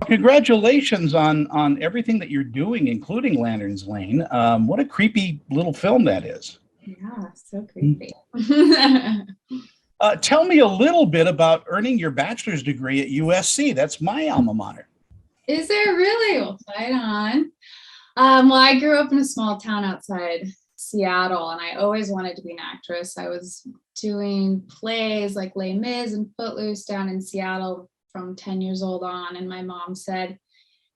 Congratulations on everything that you're doing, including Lanterns Lane. What a creepy little film that is. Yeah, so creepy. Tell me a little bit about earning your bachelor's degree at USC. That's my alma mater. Is there really? Well, fight on. Well, I grew up in a small town outside Seattle, and I always wanted to be an actress. I was doing plays like Les Mis and Footloose down in Seattle from 10 years old on, and my mom said,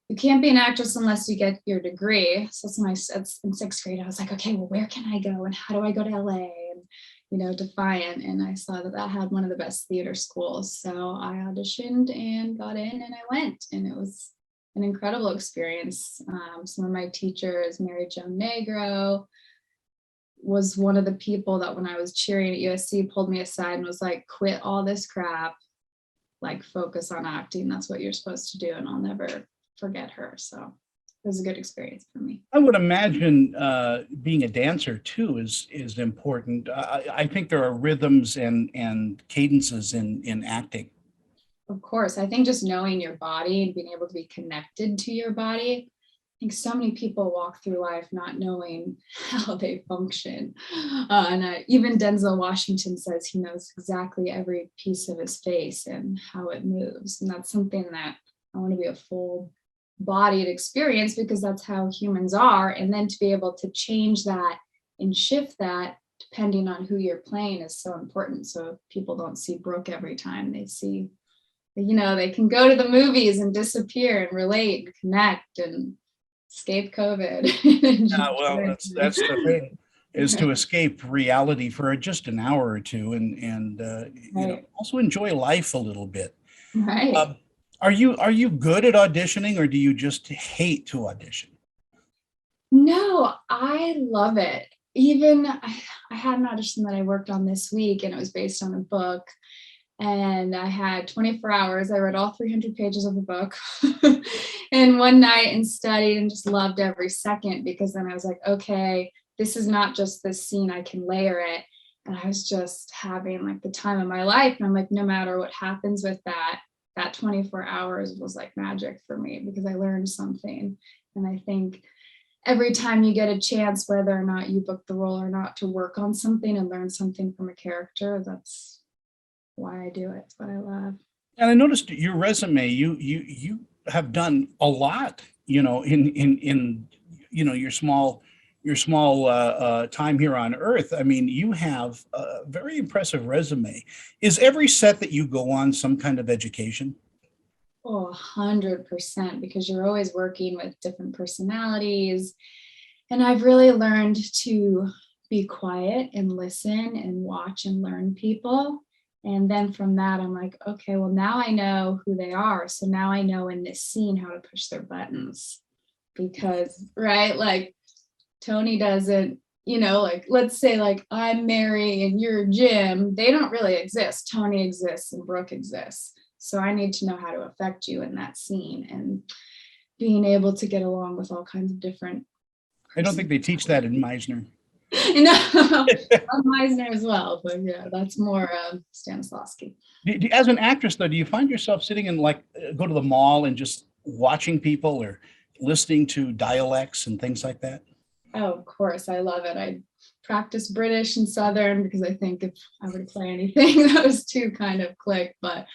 you can't be an actress unless you get your degree. So that's when in sixth grade, I was like, okay, well, where can I go? And how do I go to LA? And, Defiant. And I saw that had one of the best theater schools. So I auditioned and got in and I went. And it was an incredible experience. Some of my teachers, Mary Jo Negro, was one of the people that when I was cheering at USC pulled me aside and was like, quit all this crap, like focus on acting. That's what you're supposed to do. And I'll never forget her. So it was a good experience for me. I would imagine being a dancer too is important. I think there are rhythms and cadences in acting. Of course, I think just knowing your body and being able to be connected to your body. I think so many people walk through life not knowing how they function. Even Denzel Washington says he knows exactly every piece of his face and how it moves. And that's something that I want to be a full bodied experience because that's how humans are. And then to be able to change that and shift that depending on who you're playing is so important. So people don't see Brooke every time. They see, they can go to the movies and disappear and relate and connect and escape COVID. Well, that's the thing, is to escape reality for just an hour or two and Right. Also enjoy life a little bit. Right. Are you good at auditioning, or do you just hate to audition? No, I love it. Even I had an audition that I worked on this week, and it was based on a book. And I had 24 hours. I read all 300 pages of the book in one night and studied and just loved every second, because then I was like, okay, this is not just this scene, I can layer it. And I was just having like the time of my life. And I'm like, no matter what happens with that 24 hours was like magic for me because I learned something. And I think every time you get a chance, whether or not you book the role or not, to work on something and learn something from a character, that's why I do it. It's what I love. And I noticed your resume, you have done a lot, in your small time here on Earth. I mean, you have a very impressive resume. Is every set that you go on some kind of education? Oh, 100%, because you're always working with different personalities. And I've really learned to be quiet and listen and watch and learn people. And then from that, I'm like, okay, well, now I know who they are. So now I know in this scene how to push their buttons. Because, right, like Tony doesn't, like, let's say, like, I'm Mary and you're Jim. They don't really exist. Tony exists and Brooke exists. So I need to know how to affect you in that scene and being able to get along with all kinds of different. I don't think they teach that in Meisner. No, Meisner as well, but yeah, that's more Stanislavski. As an actress, though, do you find yourself sitting and go to the mall and just watching people or listening to dialects and things like that? Oh, of course, I love it. I practice British and Southern because I think if I were to play anything, those two kind of click. But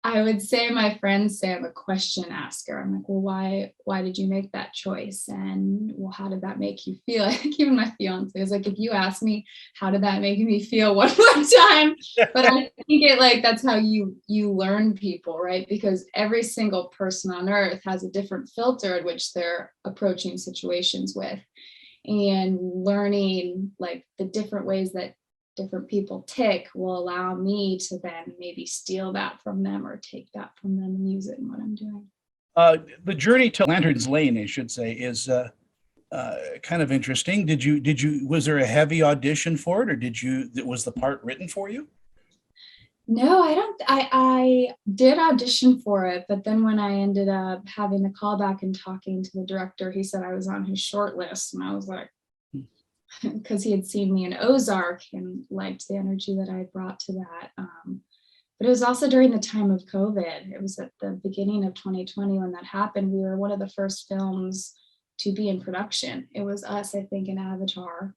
I would say my friends say I'm a question asker. I'm like, well, why did you make that choice? And well, how did that make you feel? I think even my fiance is like, if you ask me, how did that make me feel one more time? But I think that's how you learn people, right? Because every single person on earth has a different filter at which they're approaching situations with. And learning like the different ways that different people tick will allow me to then maybe steal that from them or take that from them and use it in what I'm doing. The journey to Lantern's Lane, I should say, is kind of interesting. Was there a heavy audition for it, or was the part written for you? No, I don't. I did audition for it, but then when I ended up having the callback and talking to the director, he said I was on his short list, and I was like, because he had seen me in Ozark and liked the energy that I brought to that. But it was also during the time of COVID. It was at the beginning of 2020 when that happened. We were one of the first films to be in production. It was us, I think, and Avatar.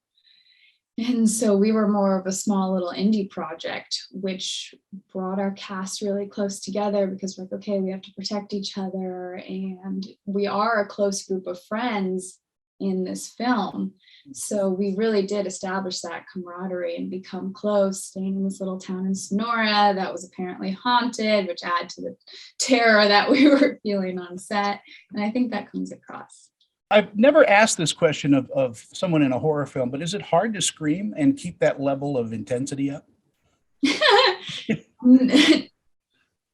And so we were more of a small little indie project, which brought our cast really close together because we're like, okay, we have to protect each other. And we are a close group of friends in this film. So we really did establish that camaraderie and become close, staying in this little town in Sonora that was apparently haunted, which added to the terror that we were feeling on set. And I think that comes across. I've never asked this question of someone in a horror film, but is it hard to scream and keep that level of intensity up?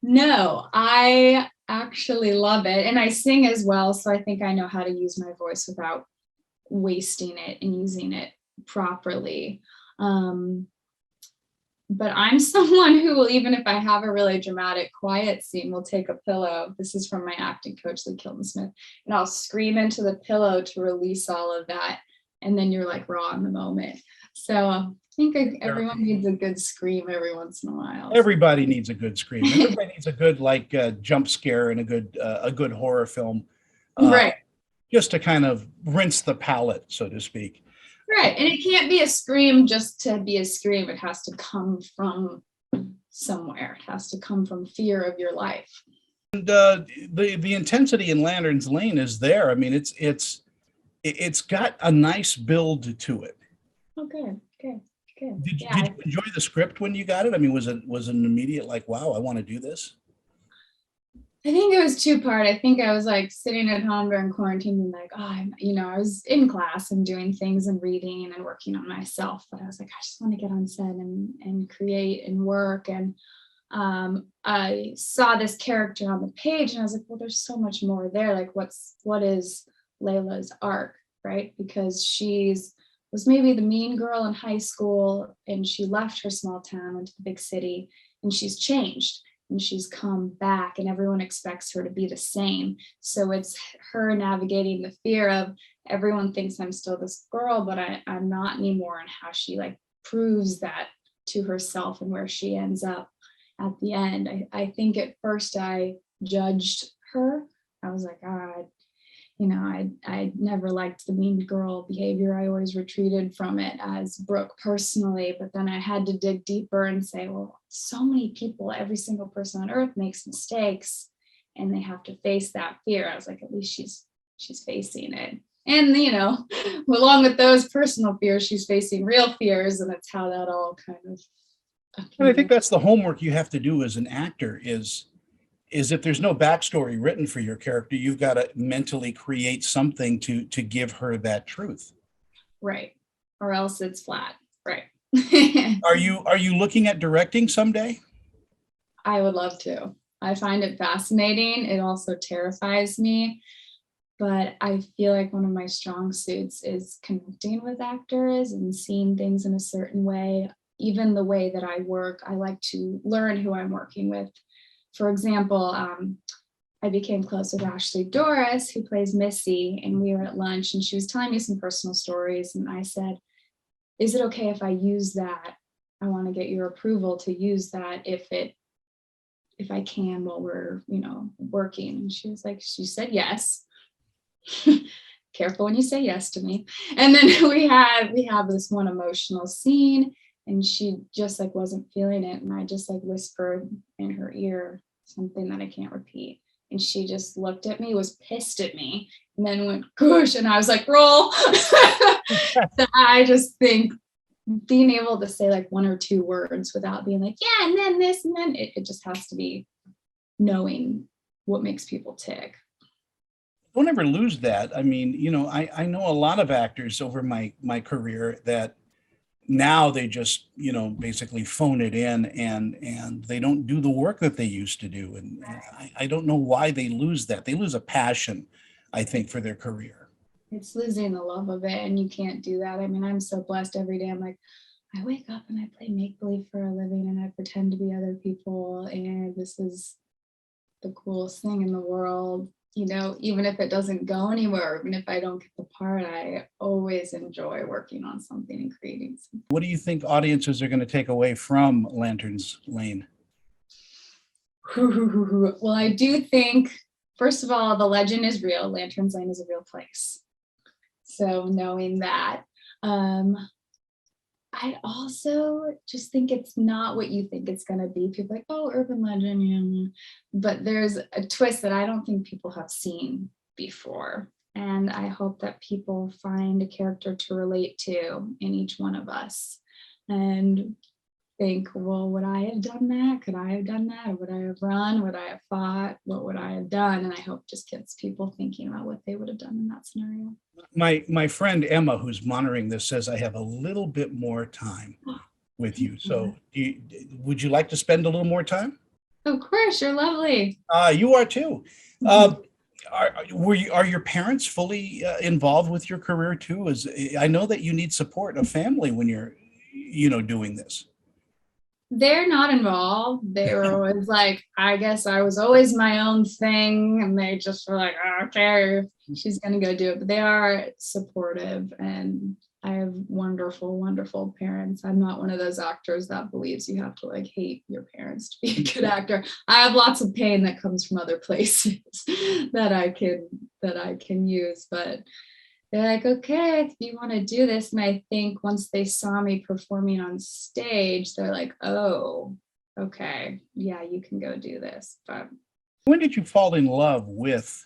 No, I actually love it. And I sing as well. So I think I know how to use my voice without wasting it and using it properly. But I'm someone who will, even if I have a really dramatic, quiet scene, will take a pillow. This is from my acting coach, Lee Kilton Smith, and I'll scream into the pillow to release all of that. And then you're like raw in the moment. So I think everyone needs a good scream every once in a while. Everybody needs a good scream. Everybody needs a good jump scare in a good horror film, right? Just to kind of rinse the palate, so to speak. Right. And it can't be a scream just to be a scream. It has to come from somewhere. It has to come from fear of your life. And the intensity in Lantern's Lane is there. I mean, it's got a nice build to it. Oh, good. Did you enjoy the script when you got it? I mean, was it an immediate like, wow, I want to do this? I think it was two-part. I think I was like sitting at home during quarantine and like, I was in class and doing things and reading and working on myself. But I was like, I just want to get on set and create and work. And I saw this character on the page and I was like, well, there's so much more there. Like, what is Layla's arc, right? Because was maybe the mean girl in high school and she left her small town, went to the big city, and she's changed. And she's come back and everyone expects her to be the same. So it's her navigating the fear of everyone thinks I'm still this girl, but I'm not anymore, and how she like proves that to herself and where she ends up at the end. I think at first I judged her. I was like, I never liked the mean girl behavior. I always retreated from it as Brooke personally, but then I had to dig deeper and say, well, so many people, every single person on earth makes mistakes and they have to face that fear. I was like, at least she's facing it. And, along with those personal fears, she's facing real fears, and it's how that all kind of. And I think that's the homework you have to do as an actor is if there's no backstory written for your character, you've got to mentally create something to give her that truth. Right. Or else it's flat. Right. Are you looking at directing someday? I would love to. I find it fascinating. It also terrifies me. But I feel like one of my strong suits is connecting with actors and seeing things in a certain way. Even the way that I work, I like to learn who I'm working with. For example, I became close with Ashley Doris, who plays Missy, and we were at lunch and she was telling me some personal stories. And I said, is it okay if I use that? I want to get your approval to use that if I can while we're, working. And she said yes. Careful when you say yes to me. And then we have this one emotional scene and she just like wasn't feeling it. And I just like whispered in her ear something that I can't repeat. And she just looked at me, was pissed at me, and then went, gosh. And I was like, roll. So I just think being able to say like one or two words without being like, yeah, and then this, and then it just has to be knowing what makes people tick. Don't ever lose that. I mean, I know a lot of actors over my career that now they just, basically phone it in and they don't do the work that they used to do. And I don't know why they lose that. They lose a passion, I think, for their career. It's losing the love of it, and you can't do that. I mean, I'm so blessed every day. I'm like, I wake up and I play make-believe for a living and I pretend to be other people. And this is the coolest thing in the world. Even if it doesn't go anywhere, even if I don't get the part, I always enjoy working on something and creating something. What do you think audiences are going to take away from Lantern's Lane? Well, I do think, first of all, the legend is real. Lanterns Lane is a real place. So knowing that, I also just think it's not what you think it's going to be. People are like, oh, urban legend, yeah. But there's a twist that I don't think people have seen before. And I hope that people find a character to relate to in each one of us and think, well, would I have done that? Could I have done that? Or would I have run? Would I have fought? What would I have done? And I hope just gets people thinking about what they would have done in that scenario. My friend Emma, who's monitoring this, says I have a little bit more time with you. So would you like to spend a little more time? Of course, you're lovely. You are too. Are your parents fully involved with your career too? I know that you need support, a family, when you're, doing this. They're not involved. They were always like, I guess I was always my own thing. And they just were like, okay, she's going to go do it. But they are supportive. And I have wonderful, wonderful parents. I'm not one of those actors that believes you have to like hate your parents to be a good actor. I have lots of pain that comes from other places that I can use. But they're like, okay, if you want to do this. And I think once they saw me performing on stage, they're like, oh, okay, yeah, you can go do this. But when did you fall in love with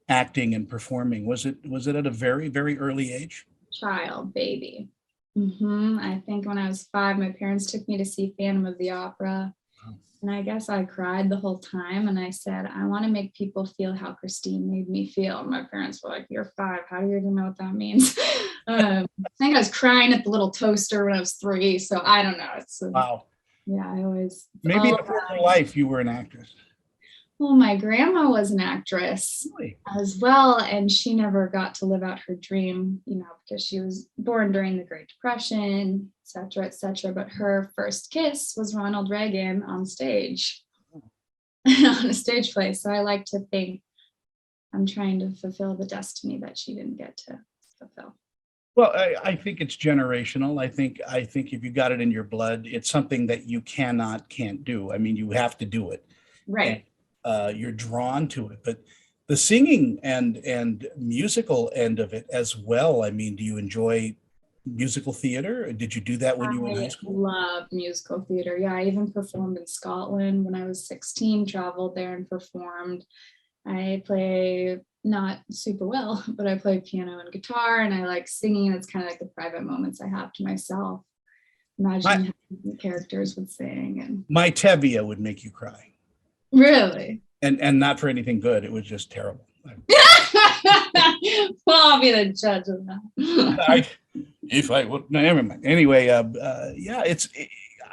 acting and performing? Was it at a very, very early age? Child, baby. I think when I was 5, my parents took me to see Phantom of the Opera. And I guess I cried the whole time. And I said, I want to make people feel how Christine made me feel. And my parents were like, you're 5. How do you even know what that means? I think I was crying at the little toaster when I was 3. So I don't know. Wow. Yeah, I always. Maybe in a former life you were an actress. Well, my grandma was an actress as well. And she never got to live out her dream, because she was born during the Great Depression, et cetera, et cetera. But her first kiss was Ronald Reagan on stage, on a stage play. So I like to think I'm trying to fulfill the destiny that she didn't get to fulfill. Well, I think it's generational. I think if you got it in your blood, it's something that you can't do. I mean, you have to do it. Right. And, you're drawn to it, but the singing and musical end of it as well. I mean, do you enjoy musical theater? Did you do that when you were in high school? I love musical theater. Yeah, I even performed in Scotland when I was 16, traveled there and performed. I play not super well, but I play piano and guitar, and I like singing. It's kind of like the private moments I have to myself. Imagine how the characters would sing. And my Tevye would make you cry. Really? And not for anything good. It was just terrible. Well, I'll be the judge of that. If I would, never mind. Anyway, yeah,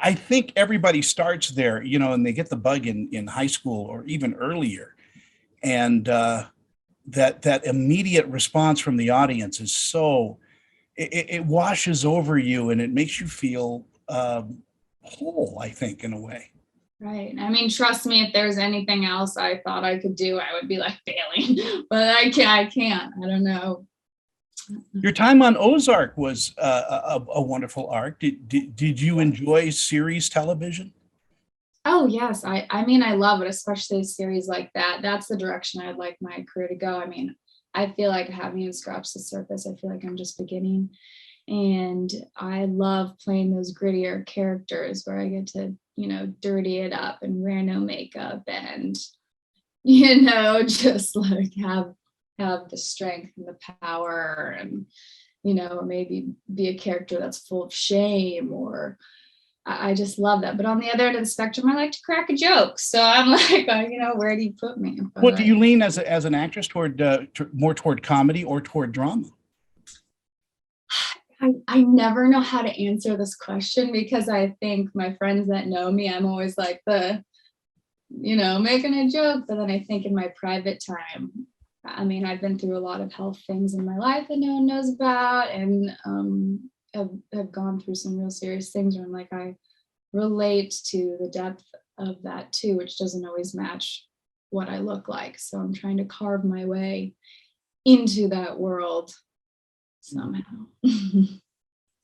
I think everybody starts there, and they get the bug in high school or even earlier. And that immediate response from the audience is so, it washes over you and it makes you feel whole, I think, in a way. Right. I mean, trust me, if there's anything else I thought I could do, I would be like failing, but I can't. I don't know. Your time on Ozark was a wonderful arc. Did you enjoy series television? Oh, yes. I mean, I love it, especially a series like that. That's the direction I'd like my career to go. I mean, I feel like I haven't even scratched the surface. I feel like I'm just beginning. And I love playing those grittier characters where I get to, dirty it up and wear no makeup and, just like have the strength and the power and, maybe be a character that's full of shame, or I just love that. But on the other end of the spectrum, I like to crack a joke. So I'm like, where do you put me? What do you lean as an actress toward more toward comedy or toward drama? I never know how to answer this question, because I think my friends that know me, I'm always like making a joke. But then I think in my private time, I mean, I've been through a lot of health things in my life that no one knows about, and have gone through some real serious things where I'm like, I relate to the depth of that too, which doesn't always match what I look like. So I'm trying to carve my way into that world somehow.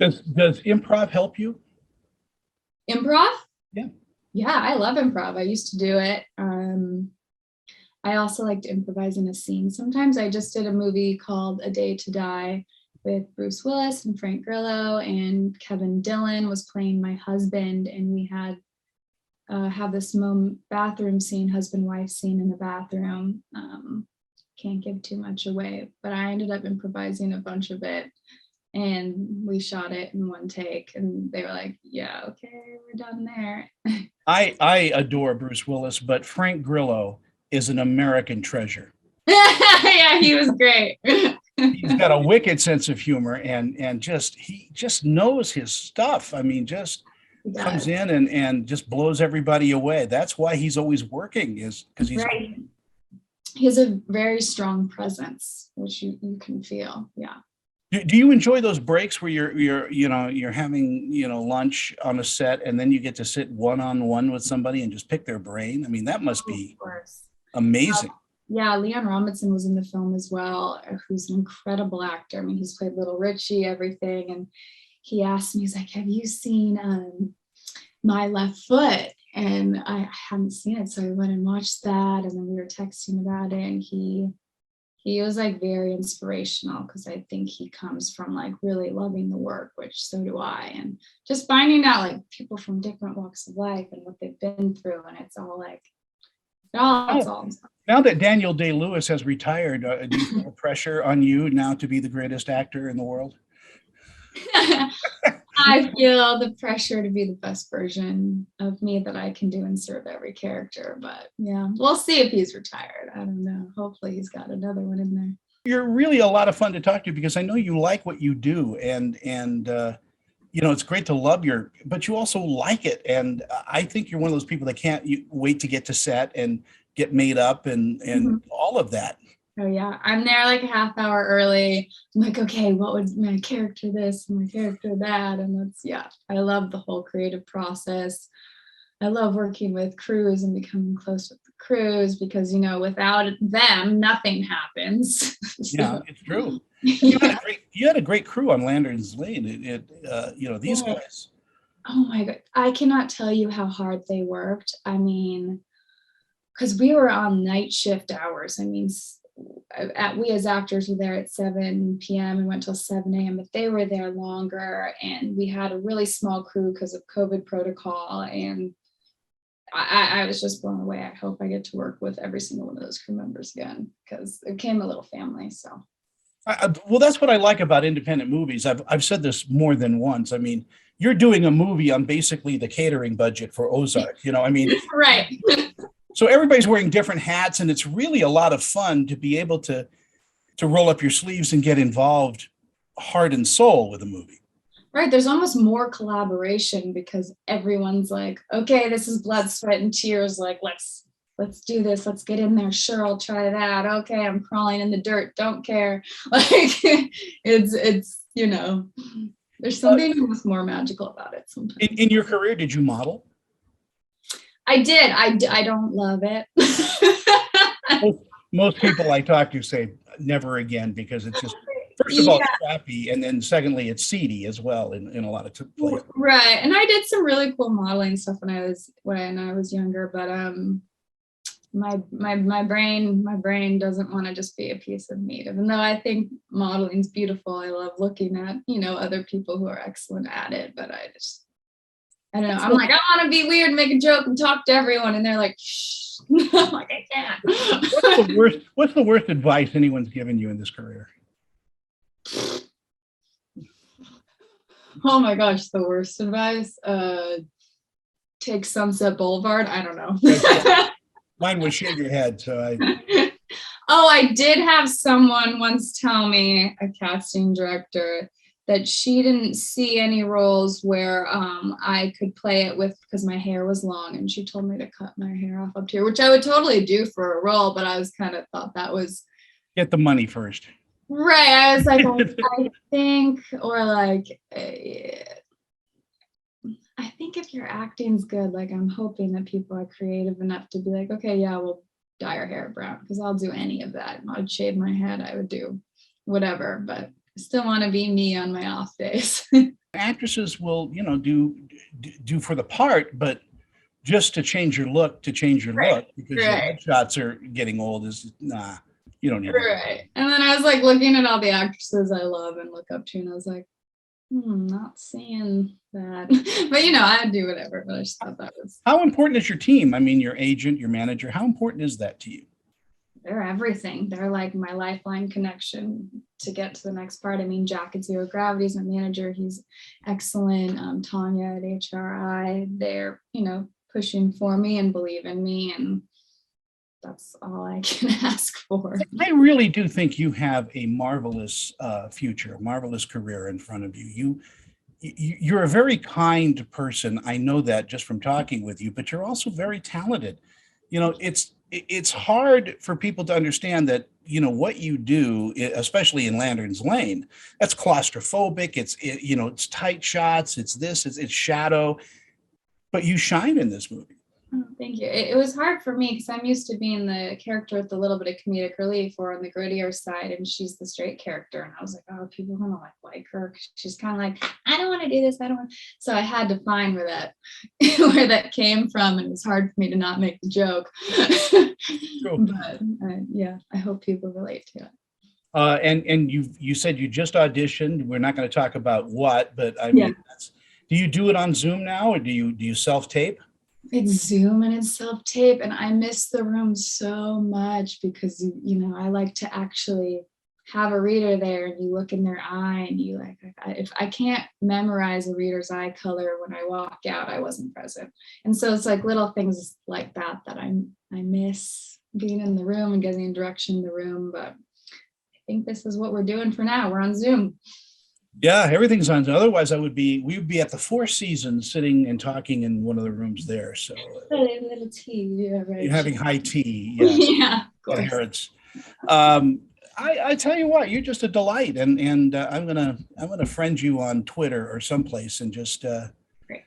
Does improv help you? Improv? Yeah. Yeah, I love improv. I used to do it. I also liked improvising a scene. Sometimes I just did a movie called A Day to Die with Bruce Willis and Frank Grillo, and Kevin Dillon was playing my husband, and we had have this bathroom scene, husband-wife scene in the bathroom. Can't give too much away, but I ended up improvising a bunch of it, and we shot it in one take, and they were like, yeah, okay, we're done there. I adore Bruce Willis, but Frank Grillo is an American treasure. Yeah, he was great. He's got a wicked sense of humor, and just he just knows his stuff. I mean, just He comes does. in and just blows everybody away. That's why he's always working, is because he's Right. He has a very strong presence, which you can feel. Yeah. do you enjoy those breaks where you're having lunch on a set and then you get to sit one-on-one with somebody and just pick their brain? I mean, that must Of be course. amazing. Yeah, Leon Robinson was in the film as well, who's an incredible actor. I mean, he's played Little Richie, everything. And he asked me, he's like, have you seen My Left Foot? And I hadn't seen it. So I went and watched that. And then we were texting about it. And he was like very inspirational, because I think he comes from like really loving the work, which so do I. And just finding out like people from different walks of life and what they've been through. And it's all like, it's all Now that Daniel Day-Lewis has retired, do you feel pressure on you now to be the greatest actor in the world? I feel the pressure to be the best version of me that I can do and serve every character. But yeah, we'll see if he's retired. I don't know. Hopefully he's got another one in there. You're really a lot of fun to talk to because I know you like what you do, and it's great to love but you also like it. And I think you're one of those people that can't wait to get to set and get made up and all of that. Oh yeah, I'm there like a half hour early. I'm like, okay, what would my character this and my character that? And I love the whole creative process. I love working with crews and becoming close with the crews, because without them, nothing happens. Yeah, it's true. Yeah. You had a great crew on Landers Lane. These Yeah. guys. Oh my God, I cannot tell you how hard they worked. I mean, because we were on night shift hours. I mean, we as actors were there at 7 p.m. and went till 7 a.m., but they were there longer, and we had a really small crew because of COVID protocol. And I was just blown away. I hope I get to work with every single one of those crew members again, because it became a little family. So. Well, that's what I like about independent movies. I've said this more than once. I mean, you're doing a movie on basically the catering budget for Ozark. I mean, Right. So everybody's wearing different hats, and it's really a lot of fun to be able to roll up your sleeves and get involved heart and soul with a movie. Right. There's almost more collaboration, because everyone's like, okay, this is blood, sweat, and tears. Like, let's do this. Let's get in there. Sure, I'll try that. Okay, I'm crawling in the dirt. Don't care. Like, it's there's something almost more magical about it sometimes. In your career, did you model? I did. I don't love it. Most people I talk to say never again, because it's just, first of all, it's crappy, and then secondly, it's seedy as well in a lot of places. Right. And I did some really cool modeling stuff when I was younger, but my brain doesn't want to just be a piece of meat, even though I think modeling's beautiful. I love looking at other people who are excellent at it, but I don't know. I'm like, I want to be weird, make a joke, and talk to everyone, and they're like, shh. I'm like, I can't. What's the worst advice anyone's given you in this career? Oh my gosh, the worst advice. Take Sunset Boulevard. I don't know. Mine was shave your head. So Oh, I did have someone once tell me, a casting director, that she didn't see any roles where I could play it with, because my hair was long, and she told me to cut my hair off up here, which I would totally do for a role, but I was kind of thought that was get the money first. Right. I was like, I think, or like, I think if your acting's good, like, I'm hoping that people are creative enough to be like, okay, yeah, we'll dye your hair brown, because I'll do any of that. I'd shave my head. I would do whatever, but I still want to be me on my off days. Actresses will, do for the part, but just to change your look, because your Right. headshots are getting old is nah, you don't need that. Right. And then I was like looking at all the actresses I love and look up to, and I was like, not seeing that. But I'd do whatever. But I just thought that was How important is your team? I mean, your agent, your manager, how important is that to you? they're everything. They're like my lifeline connection to get to the next part. I mean, Jack at Zero Gravity is my manager. He's excellent. Tanya at HRI, they're, pushing for me and believe in me. And that's all I can ask for. I really do think you have a marvelous future, a marvelous career in front of you. You're a very kind person. I know that just from talking with you, but you're also very talented. It's hard for people to understand that, what you do, especially in Lantern's Lane, that's claustrophobic. It's tight shots. It's shadow, but you shine in this movie. Oh, thank you. It was hard for me because I'm used to being the character with a little bit of comedic relief or on the grittier side, and she's the straight character. And I was like, oh, people are gonna like her. She's kind of like, I don't want to do this. I don't want. So I had to find where that came from, and it was hard for me to not make the joke. But yeah, I hope people relate to it. And you said you just auditioned. We're not going to talk about what, but I mean, do you do it on Zoom now, or do you self-tape? It's Zoom and it's self-tape, and I miss the room so much because I like to actually have a reader there, and you look in their eye, and you if I can't memorize a reader's eye color when I walk out, I wasn't present. And so it's like little things like that I miss being in the room and getting direction in the room. But I think this is what we're doing for now. We're on Zoom. Yeah, everything's on. Otherwise, we would be at the Four Seasons sitting and talking in one of the rooms there. So a little tea, yeah, right. You're having high tea. Yeah, of It course. hurts. I tell you what, you're just a delight, and I'm gonna friend you on Twitter or someplace and just Great.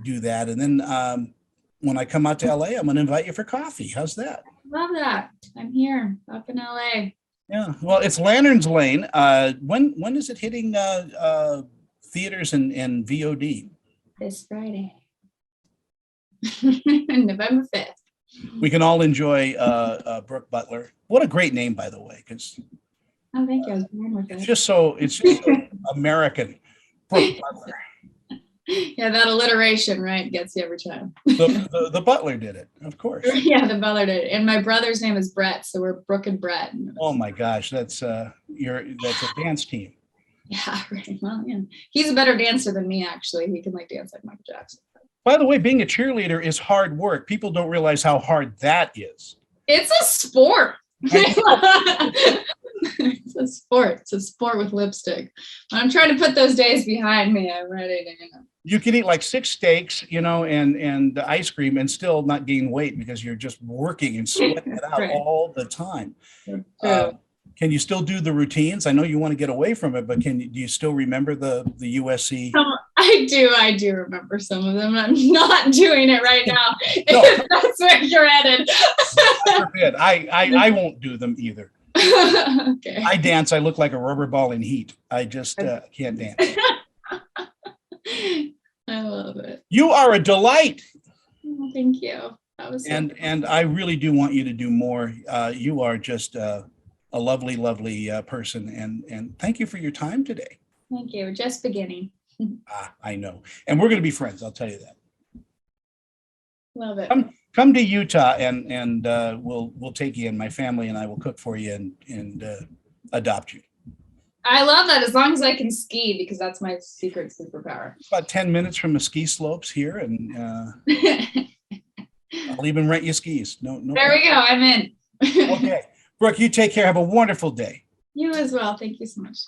Do that. And then when I come out to LA, I'm gonna invite you for coffee. How's that? Love that. I'm here up in LA. Yeah, well, it's Lantern's Lane. When is it hitting theaters and VOD? This Friday, November 5th. We can all enjoy Brooke Butler. What a great name, by the way, because Thank you. I was born with it's it. just so American. Brooke Butler. Yeah, that alliteration, right, gets you every time. The Butler did it, of course. Yeah, the Butler did. And my brother's name is Brett, so we're Brooke and Brett. Oh my gosh, that's a dance team. Yeah, right. Well, yeah. He's a better dancer than me, actually. He can dance like Michael Jackson. By the way, being a cheerleader is hard work. People don't realize how hard that is. It's a sport. It's a sport. It's a sport with lipstick. When I'm trying to put those days behind me, I'm ready to, You can eat like 6 steaks, and ice cream and still not gain weight because you're just working and sweating it out Right. all the time. Can you still do the routines? I know you want to get away from it, but do you still remember the USC? I do remember some of them. I'm not doing it right now. No. If that's where you're headed. I won't do them either. Okay. I dance. I look like a rubber ball in heat. I just can't dance. I love it. You are a delight. Oh, thank you. That was so And I really do want you to do more. You are just a lovely, lovely person. And thank you for your time today. Thank you. We're just beginning. I know. And we're going to be friends. I'll tell you that. Love it. Come to Utah and we'll take you, and my family and I will cook for you and adopt you. I love that, as long as I can ski, because that's my secret superpower. About 10 minutes from the ski slopes here, and I'll even rent you skis. No. There we go. I'm in. Okay. Brooke, you take care. Have a wonderful day. You as well. Thank you so much.